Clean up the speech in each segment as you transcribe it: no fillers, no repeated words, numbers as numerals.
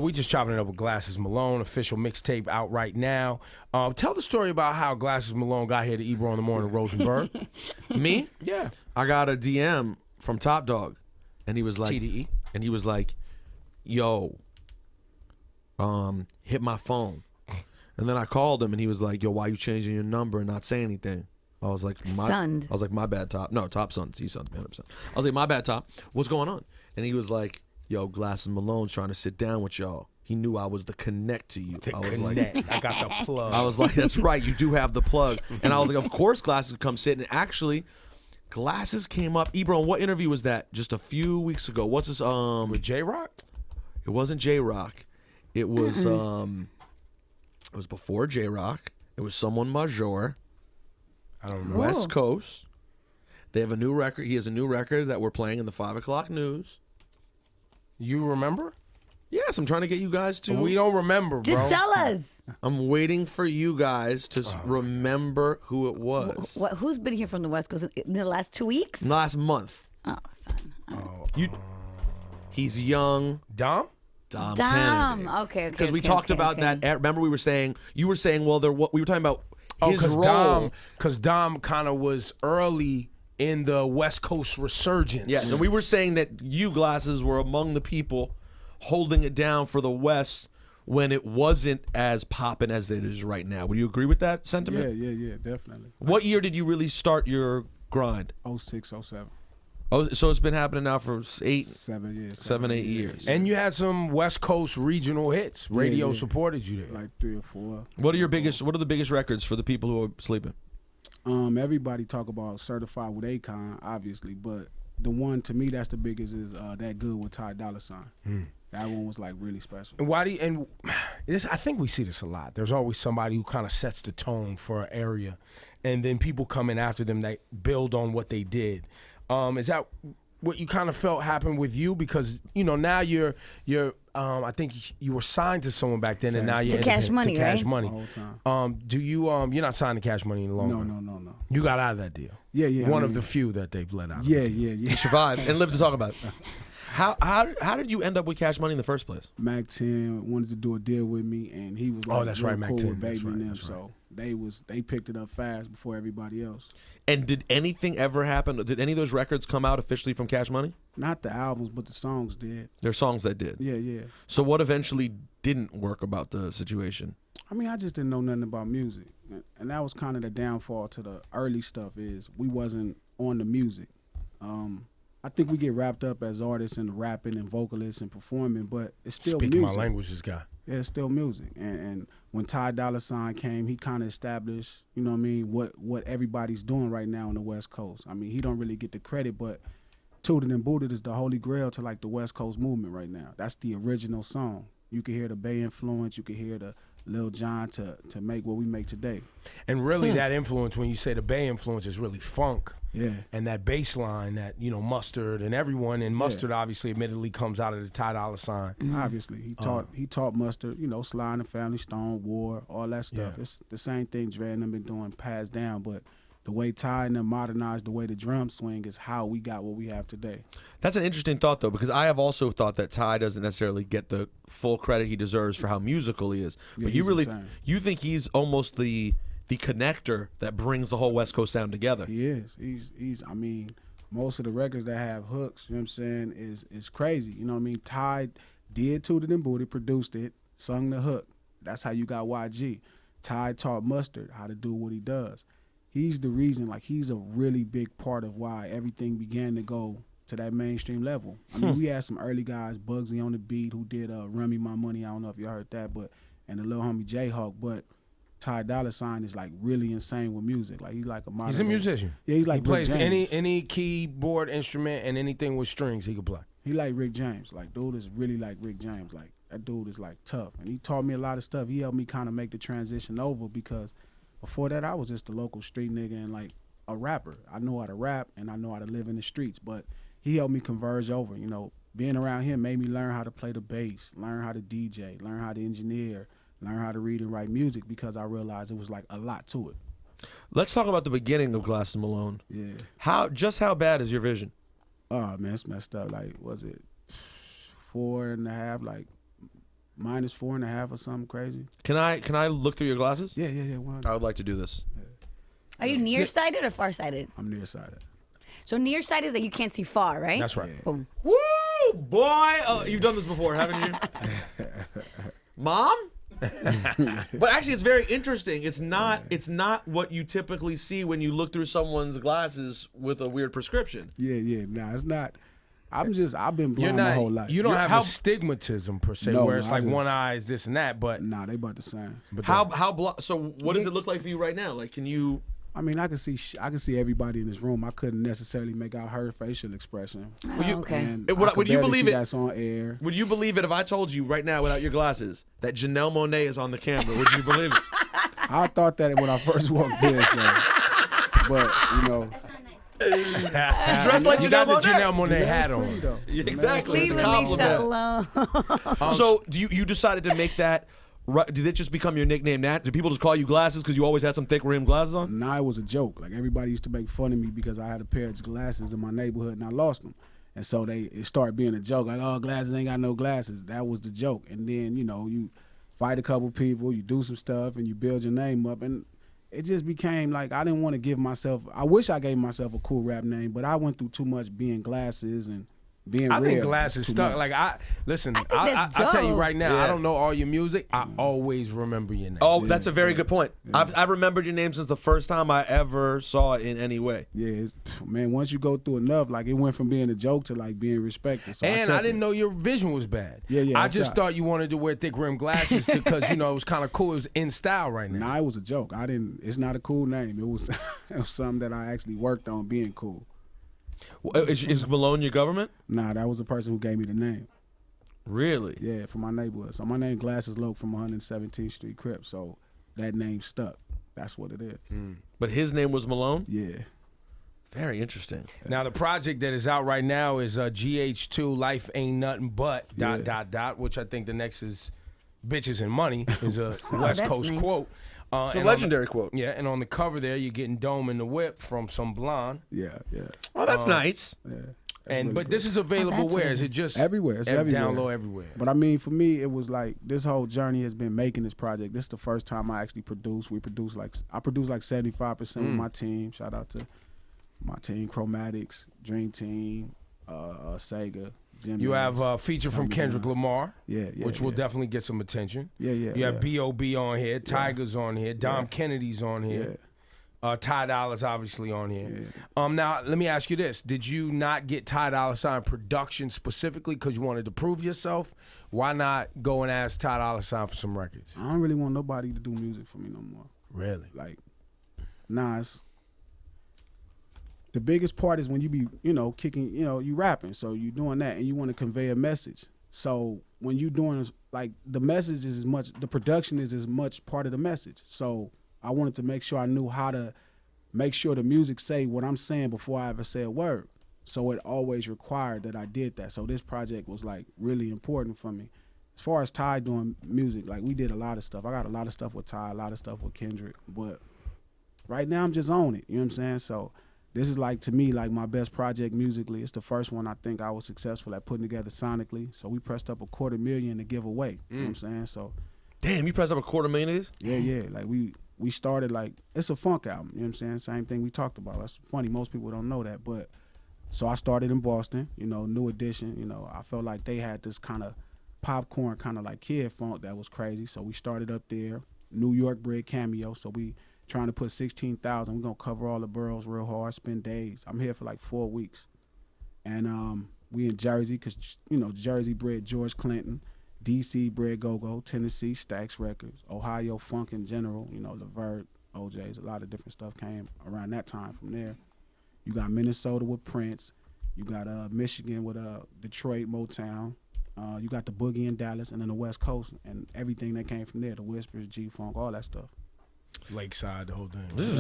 We just chopping it up with Glasses Malone, official mixtape out right now. Tell the story about how Glasses Malone got here to Ebro in the Morning, Rosenberg. Me? Yeah. I got a DM from Top Dog, and he was like, TDE. And he was like, yo, hit my phone. And then I called him, and he was like, yo, why you changing your number and not saying anything? I was like, my bad, Top. No, Top sons. He sons me 100%. I was like, my bad, Top. What's going on? And he was like, yo, Glasses Malone's trying to sit down with y'all. He knew I was the connect to you. I got the plug. I was like, that's right. You do have the plug. And I was like, of course Glasses come sit. And actually, Glasses came up. Ebro, what interview was that? Just a few weeks ago. What's this? With J-Rock? It wasn't J-Rock. It was it was before J-Rock. It was someone major. I don't know. West Coast. They have a new record. He has a new record that we're playing in the 5 o'clock news. You remember? Yes, I'm trying to get you guys to. We don't remember, bro. Just tell us. I'm waiting for you guys to remember who it was. Who's been here from the West Coast in the last 2 weeks? Last month. Oh, son. He's young. Dom Kennedy. Okay. Because we talked about that. Remember, you were saying, we were talking about his role. Because Dom kind of was early in the West Coast resurgence. Yes, and we were saying that you, Glasses, were among the people holding it down for the West when it wasn't as popping as it is right now. Would you agree with that sentiment? Yeah, definitely. What year did you really start your grind? 06, 07. Oh, so it's been happening now for 7 years. 7, 8 years. And you had some West Coast regional hits. Radio supported you there. Like 3 or 4. What are the biggest records for the people who are sleeping? Everybody talk about Certified with Akon, obviously, but the one to me that's the biggest is That Good with Ty Dolla $ign. That one was like really special. And I think we see this a lot. There's always somebody who kind of sets the tone for an area, and then people come in after them that build on what they did. Is that what you kind of felt happened with you? Because now you're I think you were signed to someone back then, and now you're to Cash Money, to Cash right? Money. The whole time. Do you you're not signed to Cash Money any longer? No. You got out of that deal. Yeah. One of the few that they've let out. Yeah. You survived and lived to talk about it. How did you end up with Cash Money in the first place? Mac 10 wanted to do a deal with me, and he was like, that's real right, Mac cool 10. with Baby That's right, and them. that's So they picked it up fast before everybody else. And did anything ever happen? Did any of those records come out officially from Cash Money? Not the albums, but the songs did. There are songs that did. Yeah. So what eventually didn't work about the situation? I mean, I just didn't know nothing about music, and that was kind of the downfall to the early stuff. Is we wasn't on the music. I think we get wrapped up as artists and rapping and vocalists and performing, but it's still Speaking music. my language, this guy. Yeah, it's still music. And when Ty Dolla $ign came, he kind of established, you know what I mean, what everybody's doing right now on the West Coast. I mean, he don't really get the credit, but Tooted and Booted is the holy grail to like the West Coast movement right now. That's the original song. You can hear the Bay influence, you can hear the Lil Jon to make what we make today. And really that influence, when you say the Bay influence, is really funk. Yeah. And that bass line that, Mustard and everyone, and Mustard obviously admittedly comes out of the Ty Dolla $ign. Obviously. He taught Mustard, Sly and the Family Stone, War, all that stuff. Yeah. It's the same thing Dre and them been doing, passed down, but the way Ty and them modernized the way the drums swing is how we got what we have today. That's an interesting thought, though, because I have also thought that Ty doesn't necessarily get the full credit he deserves for how musical he is. Yeah, But you think he's almost the connector that brings the whole West Coast sound together. He is. He's I mean, most of the records that have hooks, you know what I'm saying, is crazy. You know what I mean? Ty did Tooted and Booted, produced it, sung the hook. That's how you got YG. Ty taught Mustard how to do what he does. He's the reason, he's a really big part of why everything began to go to that mainstream level. I mean, we had some early guys, Bugsy on the beat, who did Run Me My Money. I don't know if you heard that, and the little homie J-Hawk, but Ty Dolla $ign is really insane with music. He's like a modern. He's a musician. Yeah, he's like he Rick plays James. any keyboard instrument and anything with strings he can play. He like Rick James. Dude is really like Rick James. That dude is tough, and he taught me a lot of stuff. He helped me kind of make the transition over because before that I was just a local street nigga and a rapper. I know how to rap and I know how to live in the streets, but he helped me converge over. Being around him made me learn how to play the bass, learn how to DJ, learn how to engineer, learn how to read and write music because I realized it was a lot to it. Let's talk about the beginning of Glasses Malone. Yeah. How bad is your vision? Oh man, it's messed up. Was it 4.5? -4.5 or something crazy. Can I look through your glasses? Yeah. One. I would like to do this. Are you nearsighted or farsighted? I'm nearsighted. So nearsighted is that you can't see far, right? That's right. Boom. Woo, boy! You've done this before, haven't you? Mom? But actually, it's very interesting. It's not what you typically see when you look through someone's glasses with a weird prescription. Yeah. Nah, it's not. I've been You're blind my not. whole life. You don't have astigmatism per se, No, where it's I like just- one eye is this and that. But Nah, they about the same. So what does it look like for you right now? Like, can you? I mean, I can see everybody in this room. I couldn't necessarily make out her facial expression. Oh, okay. And Would I could you barely believe see it? That's on air. Would you believe it if I told you right now, without your glasses, that Janelle Monáe is on the camera? Would you believe it? I thought that when I first walked in, so. But you know, Dressed like you Janelle got the Monáe. Janelle Monáe hat pretty, on. though. Yeah, exactly. It's Leave a Alicia compliment. alone. So you decided to make that? Did it just become your nickname? That did people just call you Glasses because you always had some thick rimmed glasses on? nah, it was a joke. Like everybody used to make fun of me because I had a pair of glasses in my neighborhood and I lost them. And so it started being a joke, like, oh, glasses ain't got no glasses. That was the joke. And then, you fight a couple people, you do some stuff, and you build your name up. And it just became like I didn't want to give myself, I wish I gave myself a cool rap name, but I went through too much being Glasses and being I real. think Glasses too stuck. much. Like listen. I think that's I tell you dope. right now, Yeah. I don't know all your music. I always remember your name. Oh, that's a very good point. I've remembered your name since the first time I ever saw it in any way. Yeah, man, once you go through enough, like it went from being a joke to like being respected. So And I kept didn't it. know your vision was bad. Yeah, I I just tried. thought you wanted to wear thick rim glasses because it was kind of cool. It was in style right now. Nah, it was a joke. It's not a cool name. It was it was something that I actually worked on being cool. Is Malone your government? Nah, that was the person who gave me the name. Really? Yeah, for my neighborhood. So my name Glasses Loke from 117th Street Crip. So that name stuck. That's what it is. But his name was Malone? Yeah. Very interesting. Now the project that is out right now is GH2 Life Ain't Nothing But ... which I think the next is Bitches and Money is a West that's Coast nice. quote. It's a and legendary quote. Yeah, and on the cover there you're getting Dome in the Whip from some blonde. Yeah. Oh, that's nice. Yeah. But this is available that's where? what Is it it just Everywhere. It's everywhere. Down low everywhere. But I mean, for me, it was like this whole journey has been making this project. This is the first time I actually produced. I produced like 75% with my team. Shout out to my team, Chromatics, Dream Team, Sega. Jimmy. You have a feature from Tommy Kendrick Jones. Lamar, Yeah, which will definitely get some attention. Yeah. You have B.O.B. on here, Tiger's on here, Dom Kennedy's on here. Ty Dolla's obviously on here. Yeah. Now, let me ask you this. Did you not get Ty Dolla $ign production specifically because you wanted to prove yourself? Why not go and ask Ty Dolla $ign for some records? I don't really want nobody to do music for me no more. Really? Like, it's the biggest part is when you be, kicking, you rapping. So you doing that and you want to convey a message. So when you doing, like, the message is the production is as much part of the message. So I wanted to make sure I knew how to make sure the music say what I'm saying before I ever say a word. So it always required that I did that. So this project was like really important for me. As far as Ty doing music, like we did a lot of stuff. I got a lot of stuff with Ty, a lot of stuff with Kendrick. But right now I'm just on it. You know what I'm saying? So this is like, to me, like my best project musically. It's the first one I think I was successful at putting together sonically. So we pressed up $250,000 to give away. You know what I'm saying? So Damn, you pressed up $250,000 of these? yeah. Like we started like, it's a funk album, you know what I'm saying? Same thing we talked about. That's funny, most people don't know that. But so I started in Boston, New Edition, I felt like they had this kind of popcorn kind of like kid funk that was crazy. So we started up there, New York bred Cameo. So we trying to put 16,000. We're gonna cover all the boroughs real hard, spend days. I'm here for like 4 weeks. And we in Jersey, cause Jersey bred George Clinton, DC bred Go-Go, Tennessee Stax Records, Ohio funk in general, Levert, OJ's, a lot of different stuff came around that time from there. You got Minnesota with Prince, you got Michigan with Detroit, Motown, you got the Boogie in Dallas, and then the West Coast, and everything that came from there, the Whispers, G-Funk, all that stuff. Lakeside, the whole thing. This is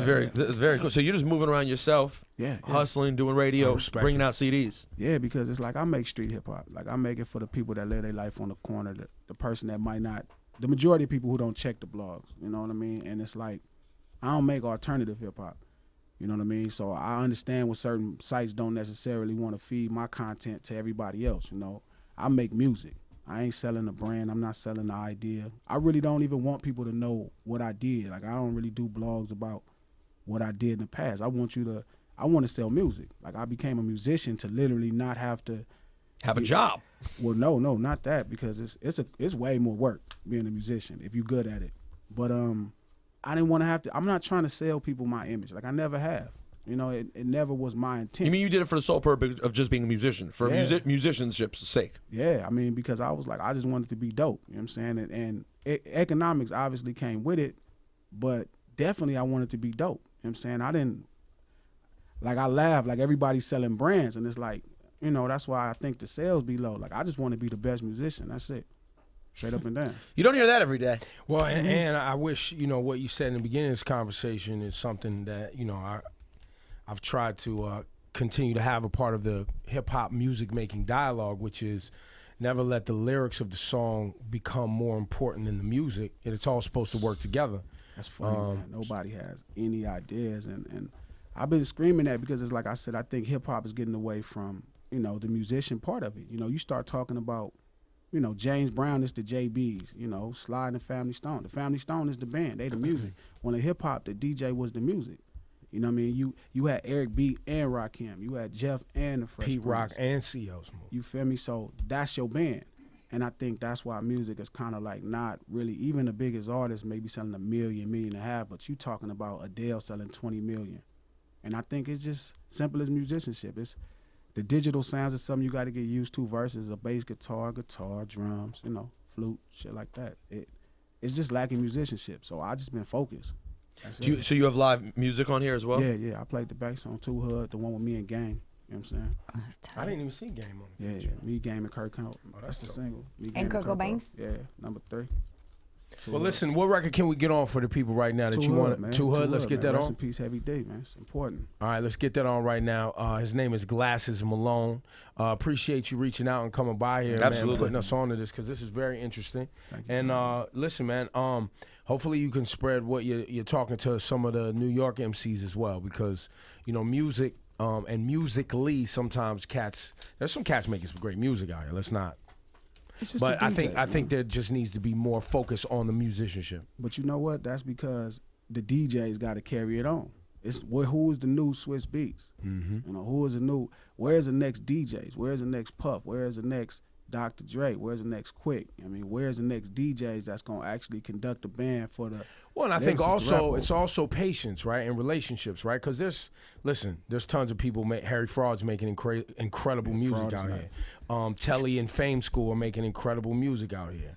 very cool. So you're just moving around yourself, hustling, doing radio, bringing out CDs. Yeah, because it's like I make street hip hop. Like I make it for the people that live their life on the corner, the person that might not, the majority of people who don't check the blogs, you know what I mean? And it's like, I don't make alternative hip hop, you know what I mean? So I understand when certain sites don't necessarily want to feed my content to everybody else, I make music. I ain't selling a brand. I'm not selling the idea. I really don't even want people to know what I did. Like, I don't really do blogs about what I did in the past. I want to sell music. Like, I became a musician to literally not have to have a job. Well, no, not that, because it's way more work being a musician if you're good at it. But I didn't want to have to. I'm not trying to sell people my image. Like, I never have. You know, it never was my intent. You mean you did it for the sole purpose of just being a musician, for musicianship's sake? Yeah, I mean, because I was like, I just wanted to be dope. You know what I'm saying? And economics obviously came with it, but definitely I wanted to be dope. You know what I'm saying? I didn't, like, I laugh, like, everybody's selling brands, and it's like, you know, that's why I think the sales be low. Like, I just want to be the best musician. That's it. Straight up and down. You don't hear that every day. Well, and I wish, you know, what you said in the beginning of this conversation is something that, you know, I've tried to continue to have a part of the hip-hop music-making dialogue, which is never let the lyrics of the song become more important than the music. And it's all supposed to work together. That's funny, man. Nobody has any ideas. And I've been screaming that because it's like I said, I think hip-hop is getting away from, you know, the musician part of it. You know, you start talking about, you know, James Brown is the JBs, you know, Sly and the Family Stone. The Family Stone is the band. They the music. When the hip-hop, the DJ was the music. You know what I mean? You had Eric B. and Rakim. You had Jeff and the Fresh Pete Prince. Rock and C.O. Smooth. You feel me? So that's your band. And I think that's why music is kind of like not really, even the biggest artists maybe selling 1 million, 1.5 million, but you talking about Adele selling 20 million. And I think it's just simple as musicianship. It's the digital sounds is something you got to get used to versus a bass guitar, drums, you know, flute, shit like that. It's just lacking musicianship. So I just been focused. So you have live music on here as well? Yeah. I played the bass on Two Hood, the one with me and Game. You know what I'm saying? I didn't even see Game on it. Yeah. Me, Game, and Kirk Count. Oh, that's the dope. single. Me, And Kurt Cobain? Yeah, number 3. Well, listen, what record can we get on for the people right now that you want? Two Hood, let's get that Rest on. in peace, Heavy D, man. It's important. All right, let's get that on right now. His name is Glasses Malone. Appreciate you reaching out and coming by here, Absolutely. man, putting us on to this because this is very interesting. Thank you, And listen, man, hopefully you can spread what you're talking to some of the New York MCs as well because, you know, music and musically sometimes there's some cats making some great music out here. Let's not. It's just But the I DJs, think there just needs to be more focus on the musicianship. But you know what? That's because the DJs got to carry it on. It's who is the new Swiss Beats? Mm-hmm. You know, who is the new? Where's the next DJs? Where's the next Puff? Where's the next Dr. Dre? Where's the next Quick? I mean, where's the next DJs that's gonna actually conduct the band for the? Well, and I think lyricists to rap also over? it's also patience, right, and relationships, right? Because there's tons of people. Harry Fraud's making incredible music Fraud is out not. here. Telly and Fame School are making incredible music out here.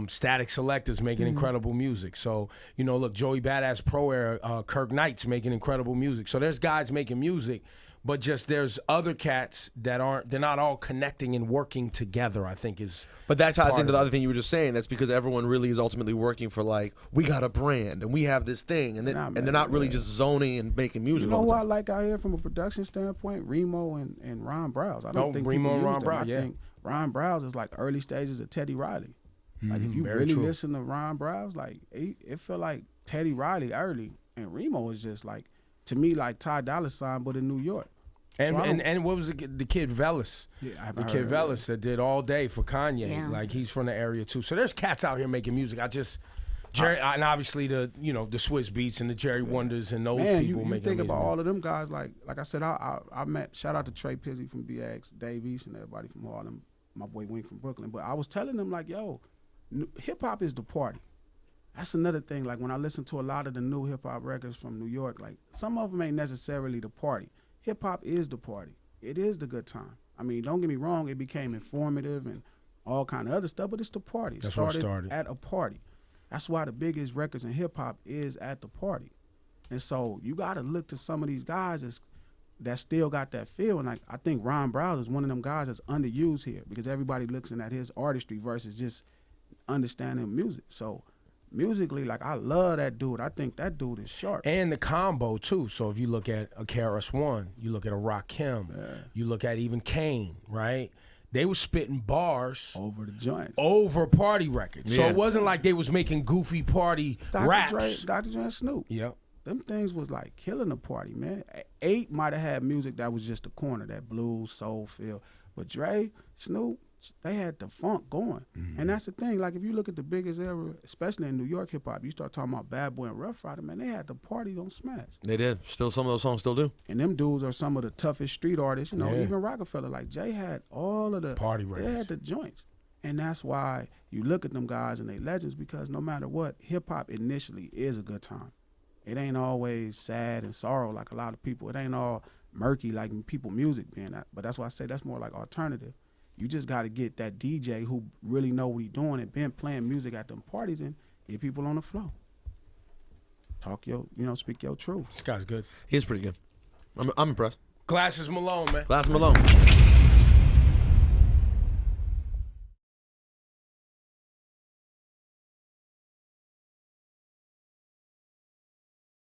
Static Selector's making incredible music. So you know, look, Joey Badass Pro Era, Kirk Knight's making incredible music. So there's guys making music. But just there's other cats that they're not all connecting and working together, I think is. But that ties part into of the it. other thing you were just saying. That's because everyone really is ultimately working for, like, we got a brand and we have this thing, and Nah, and man, they're not really yeah. just zoning and making music. You know all who the I time. like out here from a production standpoint? Remo and Ron Browse. I don't Oh, think Remo people and use Ron them. Browse, I yeah. think Ron Browse is like early stages of Teddy Riley. Like if you very really true. listen to Ron Browse, like it feel like Teddy Riley early, and Remo is just like, to me, like Ty Dolla $ign but in New York. So I don't- And what was the kid Velas? Yeah, I The haven't kid heard of Velas that did All Day for Kanye. Yeah. Like he's from the area too. So there's cats out here making music. Jerry and obviously the Swiss Beats and the Jerry Wonders and those Man, people you making think amazing about music. all of them guys. Like I said, I met, shout out to Trey Pizzy from BX, Dave East, and everybody from Harlem, my boy Wink from Brooklyn. But I was telling them, like, yo, hip hop is the party. That's another thing. Like when I listen to a lot of the new hip hop records from New York, like some of them ain't necessarily the party. Hip hop is the party. It is the good time. I mean, don't get me wrong, it became informative and all kind of other stuff, but it's the party. That's what started. At a party. That's why the biggest records in hip hop is at the party. And so you got to look to some of these guys that still got that feel. And I think Ron Browse is one of them guys that's underused here because everybody looks at his artistry versus just understanding music. So musically, like, I love that dude. I think that dude is sharp. And the combo too. So if you look at a KRS-One, you look at a Rakim, you look at even Kane, right? They were spitting bars Over the joints. over party records. So Yeah. it wasn't like they was making goofy party raps. Dr. Dre and Snoop. Yep. Them things was like killing the party, man. 8 might have had music that was just a corner, that blues, soul feel. But Dre, Snoop, they had the funk going. And that's the thing. Like, if you look at the biggest era, especially in New York hip hop, you start talking about Bad Boy and Rough Rider, man, they had the party on Smash. They did. Still, some of those songs still do. And them dudes are some of the toughest street artists. You know, even Rockefeller, like Jay had all of the party records. They had the joints. And that's why you look at them guys and they legends, because no matter what, hip hop initially is a good time. It ain't always sad and sorrow like a lot of people. It ain't all murky like people music being that. But that's why I say that's more like alternative. You just got to get that DJ who really know what he doing and been playing music at them parties and get people on the flow. Talk speak your truth. This guy's good. He's pretty good. I'm impressed. Glasses Malone, man. Glasses Malone.